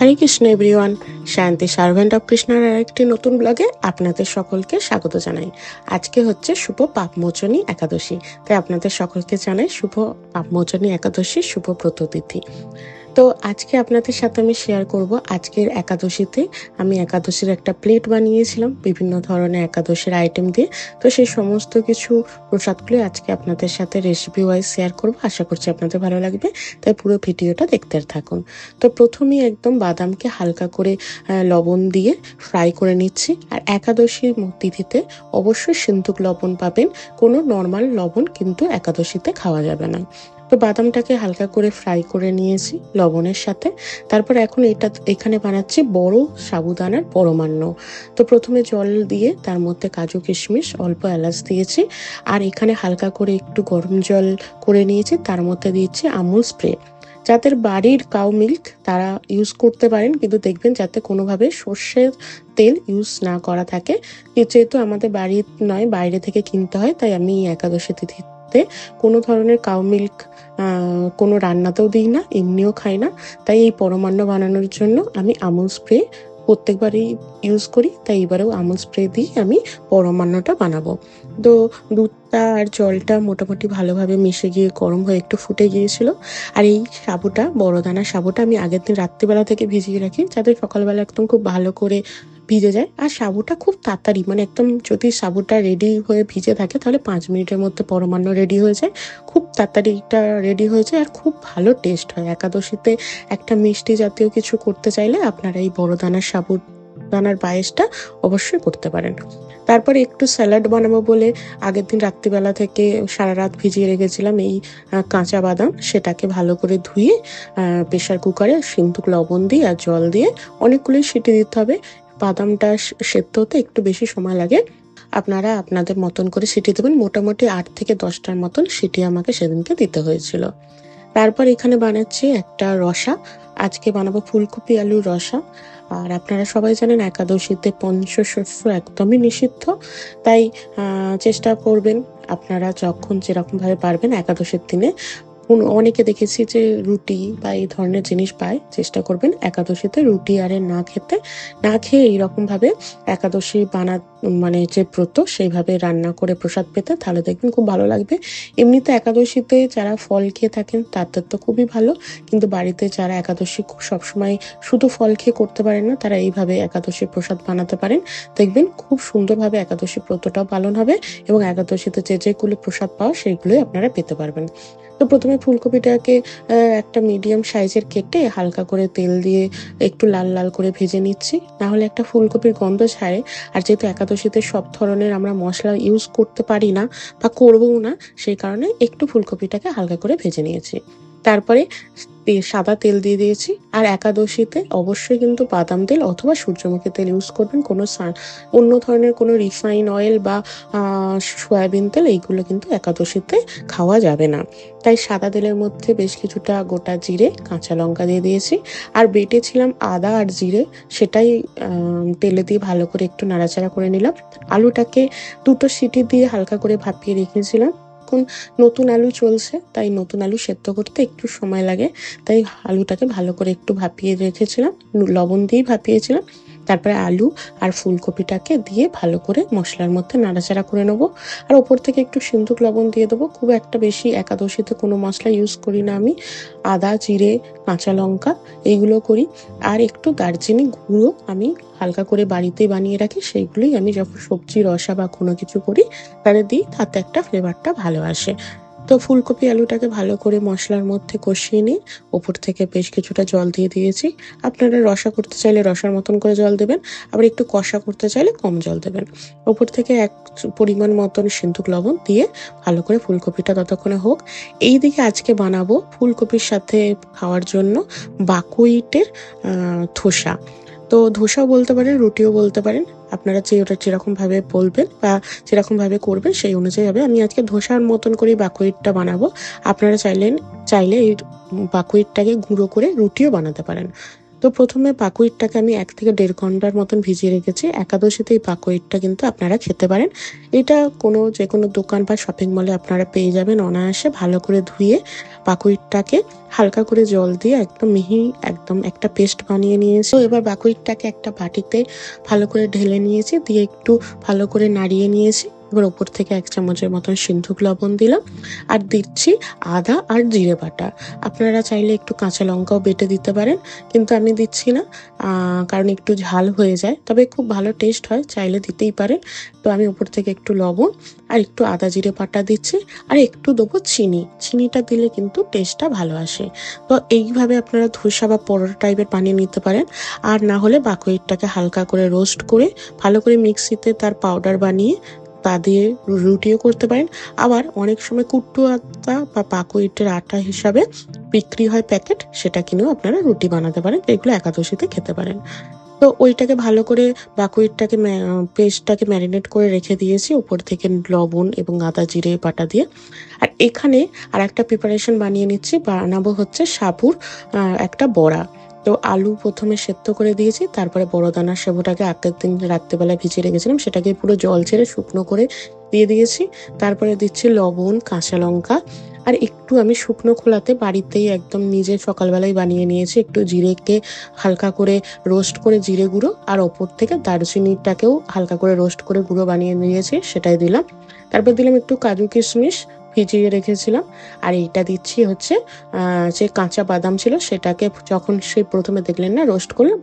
হরে Krishna everyone, শান্তি servant of কৃষ্ণের আরেকটি নতুন ব্লগে আপনাদের সকলকে স্বাগত জানাই। আজকে হচ্ছে শুভ পাপমোচনী একাদশী, তাই আপনাদের সকলকে জানাই শুভ পাপমোচনী একাদশী শুভ ব্রত তিথি। তো আজকে আপনাদের সাথে আমি শেয়ার করব আজকের একাদশীতে আমি একাদশীর একটা প্লেট বানিয়েছিলাম বিভিন্ন ধরনের একাদশীর আইটেম দিয়ে। তো সেই সমস্ত কিছু প্রসাদগুলো আজকে আপনাদের সাথে রেসিপি ওয়াইজ শেয়ার করব। আশা করছি আপনাদের ভালো লাগবে, তাই পুরো ভিডিওটা দেখতে থাকুন। তো প্রথমেই একদম বাদামকে হালকা করে লবণ দিয়ে ফ্রাই করে নিচ্ছি। আর একাদশীর তিথিতে অবশ্যই সিন্ধুক লবণ পাবেন, কোনো নর্মাল লবণ কিন্তু একাদশীতে খাওয়া যাবে না। তো বাদামটাকে হালকা করে ফ্রাই করে নিয়েছি লবণের সাথে। তারপর এখন এখানে বানাচ্ছি বড় সাবুদানার পরমান্ন। তো প্রথমে জল দিয়ে তার মধ্যে কাজু কিশমিশ অল্প এলাচ দিয়েছি, আর এখানে হালকা করে একটু গরম জল করে নিয়েছি, তার মধ্যে দিয়েছি আমুল স্প্রে। যাদের বাড়ির কাউ মিল্ক তারা ইউজ করতে পারেন, কিন্তু দেখবেন যাতে কোনোভাবে সর্ষের তেল ইউজ না করা থাকে। যেহেতু আমাদের বাড়ির নয়, বাইরে থেকে কিনতে হয়, তাই আমি একাদশী তিথিতে কোনো ধরনের কাউ মিল্ক কোনো রান্নাতেও দিই না, এমনিও খাই না। তাই এই পরমান্ন বানানোর জন্য আমি আমুল স্প্রে প্রত্যেকবারই ইউজ করি, তাই এবারেও আমুল স্প্রে দিয়ে আমি পরমান্নটা বানাবো। তো দুধটা আর জলটা মোটামুটি ভালোভাবে মিশে গিয়ে গরম হয়ে একটু ফুটে গিয়েছিল। আর এই সাবুটা, বড় দানা সাবুটা আমি আগের দিন রাত্রিবেলা থেকে ভিজিয়ে রাখি, যাতে সকালবেলা একদম খুব ভালো করে ভিজে যায়। আর সাবুটা খুব তাড়াতাড়ি, মানে একদম যদি সাবুটা রেডি হয়ে ভিজে থাকে তাহলে 5 মিনিটের মধ্যে পরমান্ন রেডি হয়ে যায়। খুব তাড়াতাড়ি এটা রেডি হয়ে যায় আর খুব ভালো টেস্ট হয়। একাদশীতে একটা মিষ্টি জাতীয় কিছু করতে চাইলে আপনারা এই বড় দানার সাবুদানার পায়েসটা অবশ্যই করতে পারেন। তারপরে একটু স্যালাড বানাবো বলে আগের দিন রাত্রিবেলা থেকে সারা রাত ভিজিয়ে রেখেছিলাম এই কাঁচা বাদাম। সেটাকে ভালো করে ধুয়ে প্রেশার কুকারে সিন্ধুক লবণ দিয়ে আর জল দিয়ে অনেকগুলোই সিটি দিতে হবে। বাদামটা সেদ্ধ হতে একটু বেশি সময় লাগে, আপনারা আপনাদের মতন করে সিটি দেবেন। মোটামুটি 8 থেকে 10টার মতন সিটি আমাকে সেদিনকে দিতে হয়েছিল। তারপর এখানে বানাচ্ছি একটা রসা। আজকে বানাবো ফুলকপি আলুর রসা। আর আপনারা সবাই জানেন একাদশীতে পঞ্চশস্য একদমই নিষিদ্ধ, তাই চেষ্টা করবেন আপনারা যখন যেরকম ভাবে পারবেন একাদশীর দিনে। অনেকে দেখেছি যে রুটি বা এই ধরনের জিনিস পায়, চেষ্টা করবেন একাদশীতে রুটি আরে না খেয়ে এইরকম ভাবে একাদশী মানে যে ব্রত সেইভাবে রান্না করে প্রসাদ পেতে, তাহলে দেখবেন খুব ভালো লাগবে। এমনিতে একাদশীতে যারা ফল খেয়ে থাকেন তাদের তো খুবই ভালো, কিন্তু বাড়িতে যারা একাদশী সবসময় শুধু ফল খেয়ে করতে পারেন না, তারা এইভাবে একাদশীর প্রসাদ বানাতে পারেন। দেখবেন খুব সুন্দরভাবে একাদশী ব্রতটাও পালন হবে এবং একাদশীতে যেগুলো প্রসাদ পাওয়া সেইগুলোই আপনারা পেতে পারবেন। তো প্রথমে ফুলকপিটাকে একটা মিডিয়াম সাইজের কেটে হালকা করে তেল দিয়ে একটু লাল লাল করে ভেজে নিচ্ছি, না হলে একটা ফুলকপির গন্ধ ছাড়ে। আর যেহেতু একাদশীতে সব ধরনের আমরা মশলা ইউজ করতে পারি না বা করবও না, সেই কারণে একটু ফুলকপিটাকে হালকা করে ভেজে নিয়েছি। তারপরে সাদা তেল দিয়ে দিয়েছি। আর একাদশীতে অবশ্যই কিন্তু বাদাম তেল অথবা সূর্যমুখী তেল ইউজ করবেন, কোনো অন্য ধরনের কোনো রিফাইন অয়েল বা সয়াবিন তেল এইগুলো কিন্তু একাদশীতে খাওয়া যাবে না। তাই সাদা তেলের মধ্যে বেশ কিছুটা গোটা জিরে কাঁচা লঙ্কা দিয়ে দিয়েছি, আর বেটেছিলাম আদা আর জিরে, সেটাই তেলে দিয়ে ভালো করে একটু নাড়াচাড়া করে নিলাম। আলুটাকে 2টো সিটি দিয়ে হালকা করে ভাপিয়ে রেখেছিলাম। এখন নতুন আলু চলছে, তাই নতুন আলু সেদ্ধ করতে একটু সময় লাগে, তাই আলুটাকে ভালো করে একটু ভাপিয়ে রেখেছিলাম, লবণ দিয়েই ভাপিয়েছিলাম। তারপরে আলু আর ফুলকপিটাকে দিয়ে ভালো করে মশলার মধ্যে নাড়াচাড়া করে নেবো। আর ওপর থেকে একটু সিন্ধুক লবণ দিয়ে দেবো। খুব একটা বেশি একাদশীতে কোনো মশলা ইউজ করি না আমি, আদা জিরে কাঁচা লঙ্কা এইগুলো করি। আর একটু দারচিনি গুঁড়ো আমি হালকা করে বাড়িতেই বানিয়ে রাখি, সেইগুলোই আমি যখন সবজি রসা বা কোনো কিছু করি তাতে দিই, তাতে একটা ফ্লেভারটা ভালো আসে। তো ফুলকপি আলুটাকে ভালো করে মশলার মধ্যে কষিয়ে নিয়ে ওপর থেকে বেশ কিছুটা জল দিয়ে দিয়েছি। আপনারা রসা করতে চাইলে রসার মতন করে জল দেবেন, আবার একটু কষা করতে চাইলে কম জল দেবেন। ওপর থেকে এক পরিমাণ মতন সিন্ধুক লবণ দিয়ে ভালো করে ফুলকপিটা ততক্ষণে হোক। এই দিকে আজকে বানাবো ফুলকপির সাথে খাওয়ার জন্য বাকুইটের ধোসা। তো ধোসাও বলতে পারেন, রুটিও বলতে পারেন, আপনারা যেরকম ভাবে বলবেন বা যেরকম ভাবে করবেন সেই অনুযায়ী হবে। আমি আজকে ধোসার মতন করে বাকুইটটা বানাবো। আপনারা চাইলে এই বাকুইটটাকে গুঁড়ো করে রুটিও বানাতে পারেন। তো প্রথমে পাকুইটটাকে আমি 1 থেকে 1.5 ঘন্টার মতন ভিজিয়ে রেখেছি। একাদশীতে এই পাকুইটটা কিন্তু আপনারা খেতে পারেন। এটা যে কোনো দোকান বা শপিং মলে আপনারা পেয়ে যাবেন অনায়াসে। ভালো করে ধুয়ে পাকুইটটাকে হালকা করে জল দিয়ে একদম মিহি একদম একটা পেস্ট বানিয়ে নিয়েছি। তো এবার পাকুইটটাকে একটা বাটিতে ভালো করে ঢেলে নিয়েছি, দিয়ে একটু ভালো করে নাড়িয়ে নিয়েছি। এবার ওপর থেকে 1 চামচের মতন সিন্ধুক লবণ দিলাম, আর দিচ্ছি আদা আর জিরে বাটা। আপনারা চাইলে একটু কাঁচা লঙ্কাও বেটে দিতে পারেন, কিন্তু আমি দিচ্ছি না, কারণ একটু ঝাল হয়ে যায়। তবে খুব ভালো টেস্ট হয়, চাইলে দিতেই পারেন। তো আমি উপর থেকে একটু লবণ আর একটু আদা জিরে বাটা দিচ্ছি, আর একটু দেবো চিনি। চিনিটা দিলে কিন্তু টেস্টটা ভালো আসে। তো এইভাবে আপনারা ধোসা বা পরোটা টাইপের বানিয়ে নিতে পারেন। আর না হলে বাকইটটাকে হালকা করে রোস্ট করে ভালো করে মিক্সিতে তার পাউডার বানিয়ে তা দিয়ে রুটিও করতে পারেন। আবার অনেক সময় কুট্টু আটা বা পাকইটের আটা হিসাবে বিক্রি হয় প্যাকেট, সেটা কিনেও আপনারা রুটি বানাতে পারেন। এগুলো একাদশীতে খেতে পারেন। তো ওইটাকে ভালো করে বাকইটটাকে পেস্টটাকে ম্যারিনেট করে রেখে দিয়েছি, উপর থেকে লবণ এবং আদা জিরে বাটা দিয়ে। আর এখানে আর একটা প্রিপারেশন বানিয়ে নিচ্ছি, বানাবো হচ্ছে সাবুর একটা বড়া। তো আলু প্রথমে সেদ্ধ করে দিয়েছি, তারপরে বড় দানার সেবটাকে আগের দিন রাত্রেবেলা ভিজিয়ে রেখেছিলাম, সেটাকে পুরো জল ছেড়ে শুকনো করে দিয়ে দিয়েছি। তারপরে দিচ্ছি লবণ, কাঁচা লঙ্কা, আর একটু আমি শুকনো খোলাতে বাড়িতেই একদম নিজে সকালবেলায় বানিয়ে নিয়েছি একটু জিরেকে হালকা করে রোস্ট করে জিরে গুঁড়ো, আর ওপর থেকে দারচিনিটাকেও হালকা করে রোস্ট করে গুঁড়ো বানিয়ে নিয়েছি, সেটাই দিলাম। তারপর দিলাম একটু কাজু কিশমিশ ভিজিয়ে রেখেছিলাম। আর এইটা দিচ্ছি হচ্ছে যে কাঁচা বাদাম ছিল, সেটাকে যখন সেই প্রথমে দেখলেন না রোস্ট করলাম,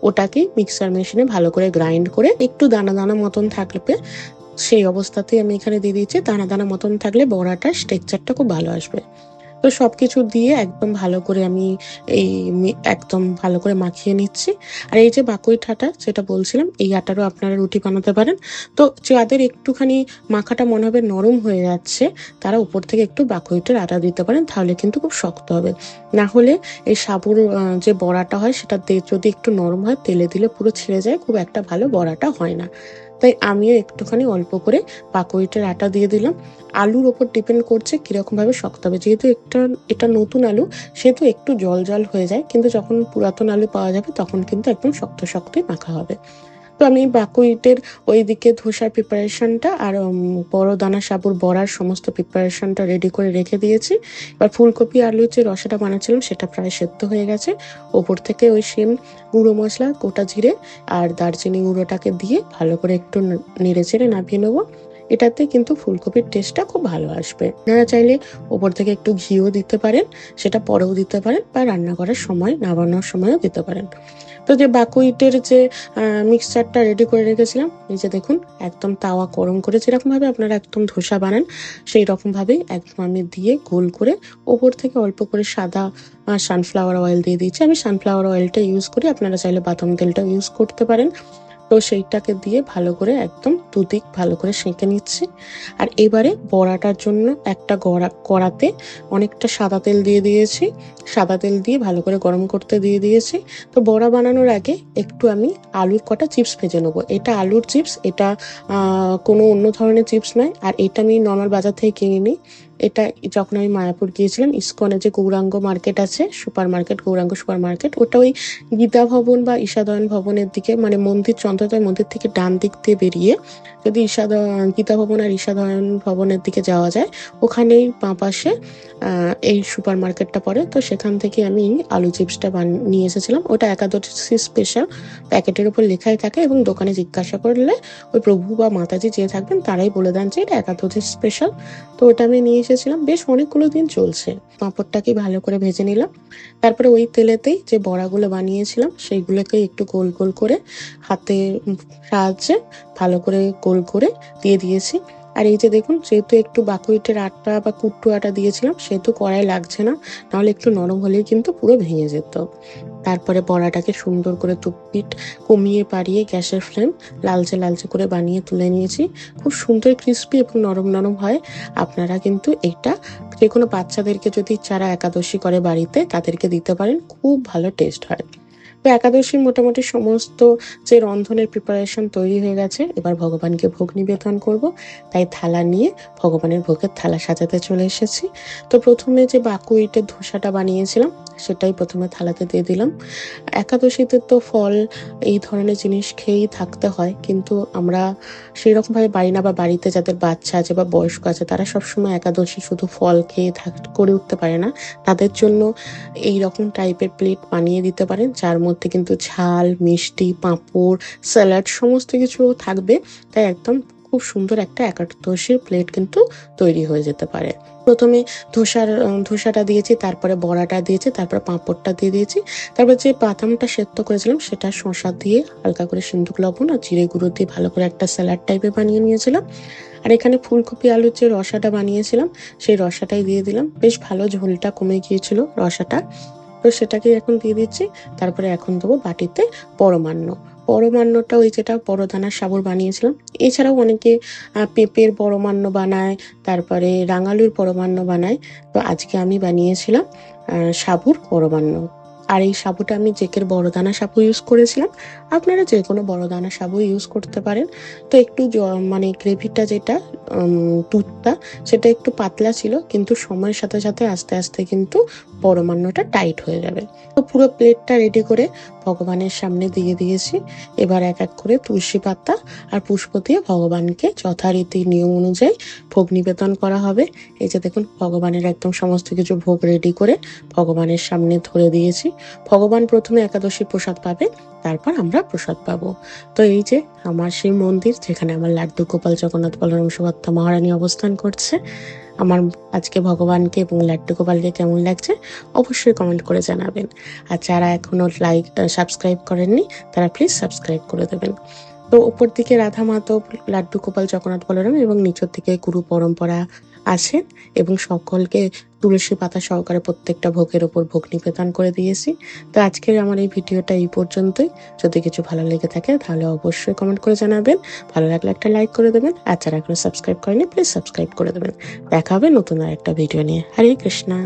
ওটাকে মিক্সার মেশিনে ভালো করে গ্রাইন্ড করে একটু দানা দানা মতন থাকবে সেই অবস্থাতেই আমি এখানে দিয়ে দিচ্ছি। দানা দানা মতন থাকলে বড়াটার টেক্সচারটা খুব ভালো আসবে। তো সবকিছু দিয়ে একদম ভালো করে আমি একদম ভালো করে মাখিয়ে নিচ্ছি। আর এই যে বাকুইট আটা যেটা বলছিলাম, এই আটারও আপনারা রুটি বানাতে পারেন। তো যাদের একটুখানি মাখাটা মনে হবে নরম হয়ে যাচ্ছে, তারা উপর থেকে একটু বাকুইটের আটা দিতে পারেন, তাহলে কিন্তু খুব শক্ত হবে। না হলে এই সাবুর যে বড়াটা হয় সেটা যদি একটু নরম হয়, তেলে দিলে পুরো ছেড়ে যায়, খুব একটা ভালো বড়াটা হয় না। তাই আমিও একটুখানি অল্প করে বাকইটের আটা দিয়ে দিলাম। আলুর ওপর ডিপেন্ড করছে কিরকম ভাবে শক্ত হবে। যেহেতু এটা নতুন আলু, সেহেতু একটু জল জল হয়ে যায়, কিন্তু যখন পুরাতন আলু পাওয়া যাবে তখন কিন্তু একদম শক্ত শক্তই মাখা হবে। তো আমি বাকুইটের ওইদিকে ধোসার প্রিপারেশনটা আর বড় দানা সাবুর বড়ার সমস্ত প্রিপারেশনটা রেডি করে রেখে দিয়েছি। এবার ফুলকপি আলুর যে রসাটা বানাচ্ছিলাম সেটা প্রায় সেদ্ধ হয়ে গেছে। ওপর থেকে ওই সেম গুঁড়ো মশলা, গোটা জিরে আর দারচিনি গুঁড়োটাকে দিয়ে ভালো করে একটু নেড়ে চেড়ে নামিয়ে নেবো। এটাতে কিন্তু ফুলকপির টেস্টটা খুব ভালো আসবে। আপনারা চাইলে ওপর থেকে একটু ঘিও দিতে পারেন, সেটা পরেও দিতে পারেন, বা রান্না করার সময় নামানোর সময়ও দিতে পারেন। তো যে বাকুইটের যে মিক্সচারটা রেডি করে রেখেছিলাম, এই যে দেখুন একদম তাওয়া গরম করে যেরকম ভাবে আপনারা একদম ধোসা বানান সেই রকম ভাবেই একদম আমি দিয়ে গোল করে ওপর থেকে অল্প করে সাদা সানফ্লাওয়ার অয়েল দিয়ে দিচ্ছি। আমি সানফ্লাওয়ার অয়েলটা ইউজ করি, আপনারা চাইলে বাদাম তেলটা ইউজ করতে পারেন। তো সেইটাকে দিয়ে ভালো করে একদম দুদিক ভালো করে সেঁকে নিচ্ছি। আর এবারে বড়াটার জন্য একটা কড়াতে অনেকটা সাদা তেল দিয়ে দিয়েছি। সাদা তেল দিয়ে ভালো করে গরম করতে দিয়ে দিয়েছি। তো বড়া বানানোর আগে একটু আমি আলুর কটা চিপস ভেজে নেবো। এটা আলুর চিপস, এটা কোনো অন্য ধরনের চিপস নয়। আর এটা আমি নর্মাল বাজার থেকে কিনে নিই। এটা যখন আমি মায়াপুর গিয়েছিলাম, ইসকনে যে গৌরাঙ্গ মার্কেট আছে, super market, Gauranga super market, ওটা ওই গীতা ভবন বা ঈশাদয়ন ভবনের দিকে, মানে মন্দির, চন্দ্রোদয় মন্দির থেকে ডান দিক দিয়ে বেরিয়ে যদি গীতা ভবন আর ঈশাদয়ন ভবনের দিকে যাওয়া যায়, ওখানেই বাঁ পাশে এই সুপার মার্কেটটা পড়ে। তো সেখান থেকে আমি আলু চিপসটা নিয়ে এসেছিলাম। ওটা একাদশী স্পেশাল, প্যাকেটের উপর লেখাই থাকে, এবং দোকানে জিজ্ঞাসা করলে ওই প্রভু বা মাতাজি যে থাকবেন তারাই বলে দেন যে এটা একাদশী স্পেশাল। তো ওটা আমি নিয়ে এসেছিলাম, বেশ অনেকগুলো দিন চলছে। পাঁপড়টাকে ভালো করে ভেজে নিলাম। তারপরে ওই তেলেতেই যে বড়াগুলো বানিয়েছিলাম সেইগুলোকে একটু গোল গোল করে হাতে সাহায্যে ভালো করে গোল করে দিয়ে দিয়েছি। আর এই যে দেখুন, যেহেতু একটু বাকুইটের আটা বা কুট্টু আটা দিয়েছিলাম, সেহেতু কড়াই লাগছে না, নাহলে একটু নরম হলেই কিন্তু পুরো ভেঙে যেত। তারপরে বড়াটাকে সুন্দর করে তুপিট কমিয়ে পাড়িয়ে গ্যাসের ফ্লেম লালচে লালচে করে বানিয়ে তুলে নিয়েছি। খুব সুন্দর ক্রিস্পি এবং নরম নরম হয়। আপনারা কিন্তু এটা যে কোনো বাচ্চাদেরকে যদি যারা একাদশী করে বাড়িতে, তাদেরকে দিতে পারেন, খুব ভালো টেস্ট হয়। তো একাদশীর মোটামুটি সমস্ত যে রন্ধনের প্রিপারেশন তৈরি হয়ে গেছে। এবার ভগবানকে ভোগ নিবেদন করব, তাই থালা নিয়ে ভগবানের ভোগের থালা সাজাতে চলে এসেছি। তো প্রথমে যে বাকুইটের ধোসাটা বানিয়েছিলাম সেটাই প্রথমে থালাতে দিয়ে দিলাম। একাদশীতে তো ফল এই ধরনের জিনিস খেয়েই থাকতে হয়, কিন্তু আমরা সেরকমভাবে পারি না, বা বাড়িতে যাদের বাচ্চা আছে বা বয়স্ক আছে তারা সবসময় একাদশী শুধু ফল খেয়ে করে উঠতে পারে না। তাদের জন্য এই রকম টাইপের প্লেট বানিয়ে দিতে পারেন, যার মধ্যে কিন্তু ঝাল, মিষ্টি, পাঁপড়, স্যালাড সমস্ত কিছু থাকবে। তাই একদম খুব সুন্দর একটা একাদশীর প্লেট কিন্তু তৈরি হয়ে যেতে পারে। প্রথমে ধোসাটা দিয়েছি, তারপরে বড়াটা দিয়েছি, তারপর পাঁপড়টা দিয়ে দিয়েছি, তারপর যে বাদামটা সেদ্ধ করেছিলাম সেটা শসা দিয়ে হালকা করে সিন্দুক লবণ আর জিরে গুঁড়ো দিয়ে ভালো করে একটা স্যালাড টাইপের বানিয়ে নিয়েছিলাম। আর এখানে ফুলকপি আলুর যে রসাটা বানিয়েছিলাম সেই রসাটাই দিয়ে দিলাম। বেশ ভালো ঝোলটা কমে গিয়েছিল রসাটা, তো সেটাকে এখন দিয়ে দিচ্ছি। তারপরে এখন দেবো বাটিতে পরমান্ন। পরমান্নটা ওই যেটা বড় দানার সাবুর বানিয়েছিলাম। এছাড়াও অনেকে পেঁপের পরমান্ন বানায়, তারপরে রাঙালুর পরমান্ন বানায়। তো আজকে আমি বানিয়েছিলাম সাবুর পরমান্ন। আর এই সাবুটা আমি জেকের বড় দানা সাবু ইউজ করেছিলাম। আপনারা যে কোনো বড় দানা সাবু ইউজ করতে পারেন। তো একটু মানে গ্রেভিটা যেটা দুধটা সেটা একটু পাতলা ছিল, কিন্তু সময়ের সাথে সাথে আস্তে আস্তে কিন্তু পরমান্নটা টাইট হয়ে যাবে। তো পুরো প্লেটটা রেডি করে ভগবানের সামনে দিয়ে দিয়েছি। এবার এক এক করে তুলসী পাতা আর পুষ্প দিয়ে ভগবানকে যথারীতি নিয়ম অনুযায়ী ভোগ নিবেদন করা হবে। এই যে দেখুন, ভগবানের একদম সমস্ত কিছু ভোগ রেডি করে ভগবানের সামনে ধরে দিয়েছি। ভগবান প্রথমে একাদশী প্রসাদ পাবে, তারপর আমরা প্রসাদ পাবো। তো এই যে আমার সেই মন্দির, যেখানে আমার লাড্ডু গোপাল, জগন্নাথ, বলরাম, সুভদ্রা, মহারানী অবস্থান করছে। আমার আজকে ভগবানকে এবং লাড্ডু গোপালকে কেমন লাগছে অবশ্যই কমেন্ট করে জানাবেন। আর যারা এখনো সাবস্ক্রাইব করেননি তারা প্লিজ সাবস্ক্রাইব করে দেবেন। তো উপর দিকে রাধা মাধব, লাড্ডু গোপাল, জগন্নাথ, বলরাম এবং নিচের দিকে গুরু পরম্পরা আছেন, এবং সকলকে তুলসী পাতা সহকারে প্রত্যেকটা ভোগের ওপর ভোগ নিবেদন করে দিয়েছি। তো আজকের আমার এই ভিডিওটা এই পর্যন্তই। যদি কিছু ভালো লেগে থাকে তাহলে অবশ্যই কমেন্ট করে জানাবেন। ভালো লাগলে একটা লাইক করে দেবেন, আর যারা এখনো সাবস্ক্রাইব করেনি প্লিজ সাবস্ক্রাইব করে দেবেন। দেখা হবে নতুন আর একটা ভিডিও নিয়ে। হরে কৃষ্ণা।